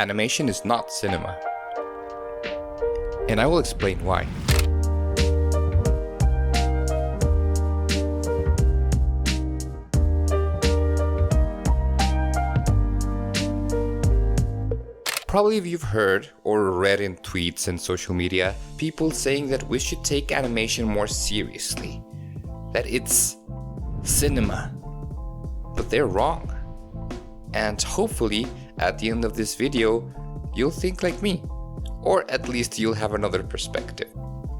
Animation is not cinema. And I will explain why. Probably you've heard or read in tweets and social media people saying that we should take animation more seriously, that it's cinema. But they're wrong. And hopefully at the end of this video you'll think like me, or at least you'll have another perspective.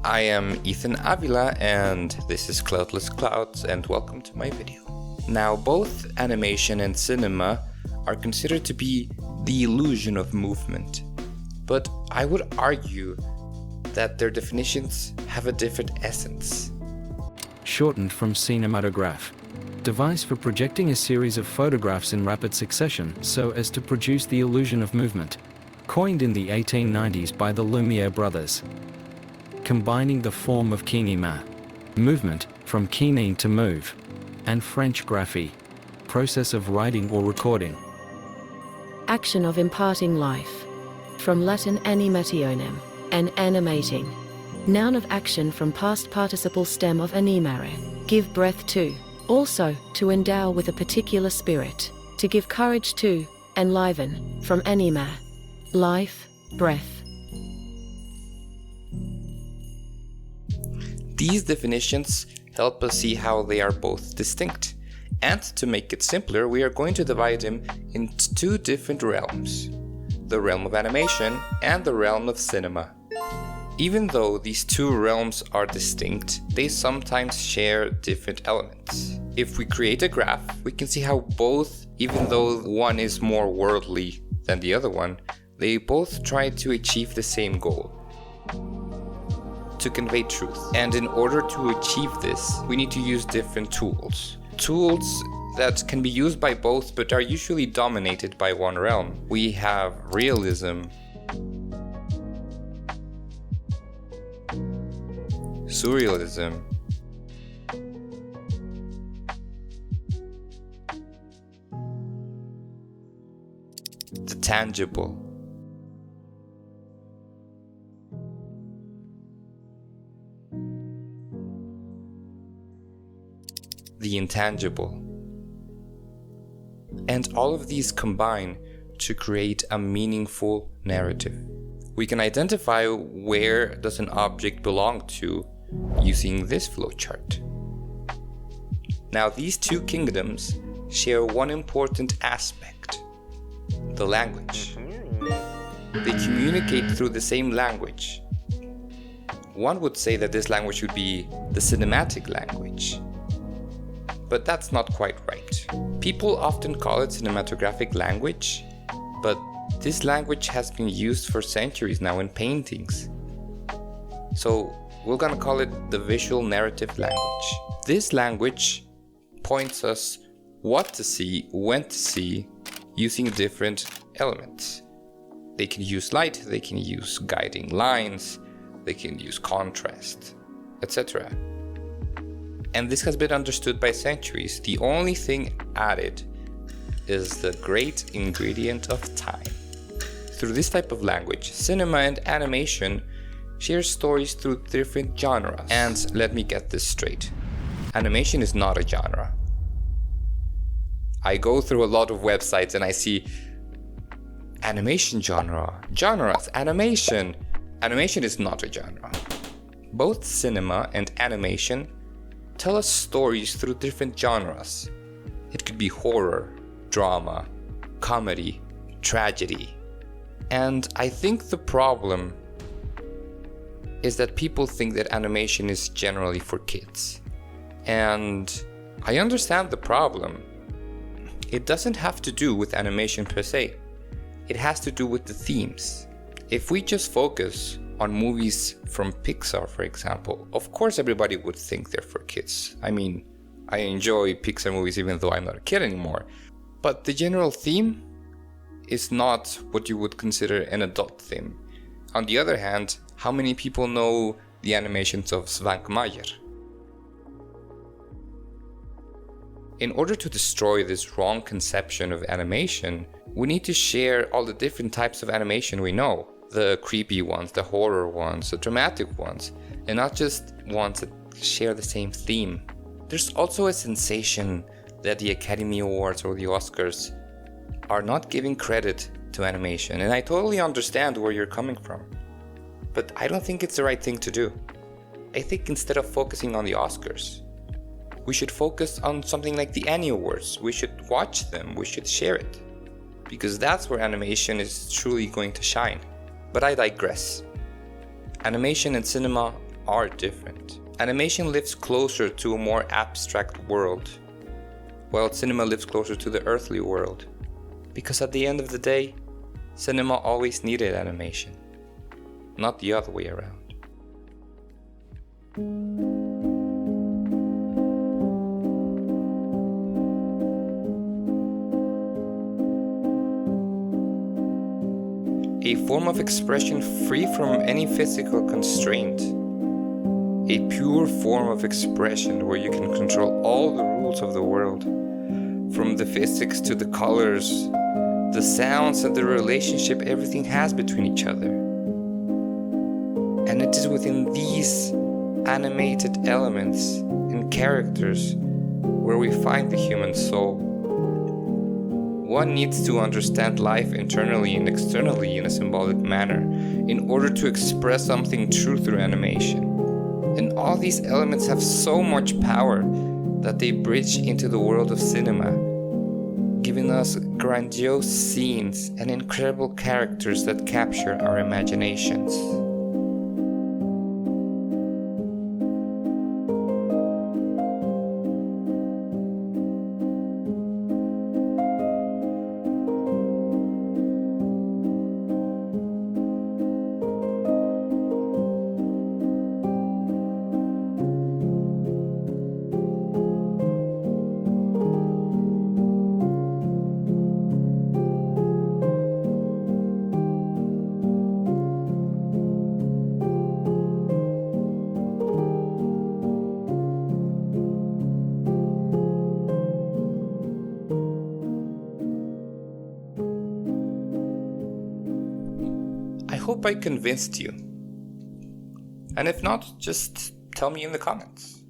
I am Ethan Avila and this is Cloudless Clouds, and welcome to my video. Now, both animation and cinema are considered to be the illusion of movement, but I would argue that their definitions have a different essence. Shortened from cinematograph, device for projecting a series of photographs in rapid succession so as to produce the illusion of movement. Coined in the 1890s by the Lumiere brothers. Combining the form of kinema, movement, from kinin to move, and French graphie, process of writing or recording. Action of imparting life. From Latin animationem, and animating. Noun of action from past participle stem of animare, give breath to. Also, to endow with a particular spirit, to give courage to, enliven, from anima, life, breath. These definitions help us see how they are both distinct. And to make it simpler, we are going to divide them into two different realms, the realm of animation and the realm of cinema. Even though these two realms are distinct, they sometimes share different elements. If we create a graph, we can see how both, even though one is more worldly than the other one, they both try to achieve the same goal: to convey truth. And in order to achieve this, we need to use different tools. Tools that can be used by both but are usually dominated by one realm. We have realism, surrealism, the tangible, the intangible. And all of these combine to create a meaningful narrative. We can identify where does an object belong to using this flowchart. Now, these two kingdoms share one important aspect: the language. They communicate through the same language. One would say that this language would be the cinematic language. But that's not quite right. People often call it cinematographic language, but this language has been used for centuries now in paintings. So we're gonna call it the visual narrative language. This language points us what to see, when to see, using different elements. They can use light, they can use guiding lines, they can use contrast, etc. And this has been understood by centuries. The only thing added is the great ingredient of time. Through this type of language, cinema and animation share stories through different genres. And let me get this straight. Animation is not a genre. I go through a lot of websites and I see animation genres, animation. Animation is not a genre. Both cinema and animation tell us stories through different genres. It could be horror, drama, comedy, tragedy. And I think the problem is that people think that animation is generally for kids. And I understand the problem. It doesn't have to do with animation per se. It has to do with the themes. If we just focus on movies from Pixar, for example, of course everybody would think they're for kids. I mean, I enjoy Pixar movies even though I'm not a kid anymore. But the general theme is not what you would consider an adult theme. On the other hand, how many people know the animations of Svankmajer? In order to destroy this wrong conception of animation, We need to share all the different types of animation we know. The creepy ones, the horror ones, the dramatic ones, and not just ones that share the same theme. There's also a sensation that the Academy Awards or the Oscars are not giving credit to animation, and I totally understand where you're coming from. But I don't think it's the right thing to do. I think instead of focusing on the Oscars, we should focus on something like the Annie Awards. We should watch them, we should share it, because that's where animation is truly going to shine. But I digress. Animation and cinema are different. Animation lives closer to a more abstract world, while cinema lives closer to the earthly world. Because at the end of the day, cinema always needed animation, not the other way around. A form of expression free from any physical constraint. A pure form of expression where you can control all the rules of the world, from the physics to the colors, the sounds and the relationship everything has between each other. And it is within these animated elements and characters where we find the human soul. One needs to understand life internally and externally in a symbolic manner in order to express something true through animation. And all these elements have so much power that they bridge into the world of cinema, giving us grandiose scenes and incredible characters that capture our imaginations. I hope I convinced you. And if not, just tell me in the comments.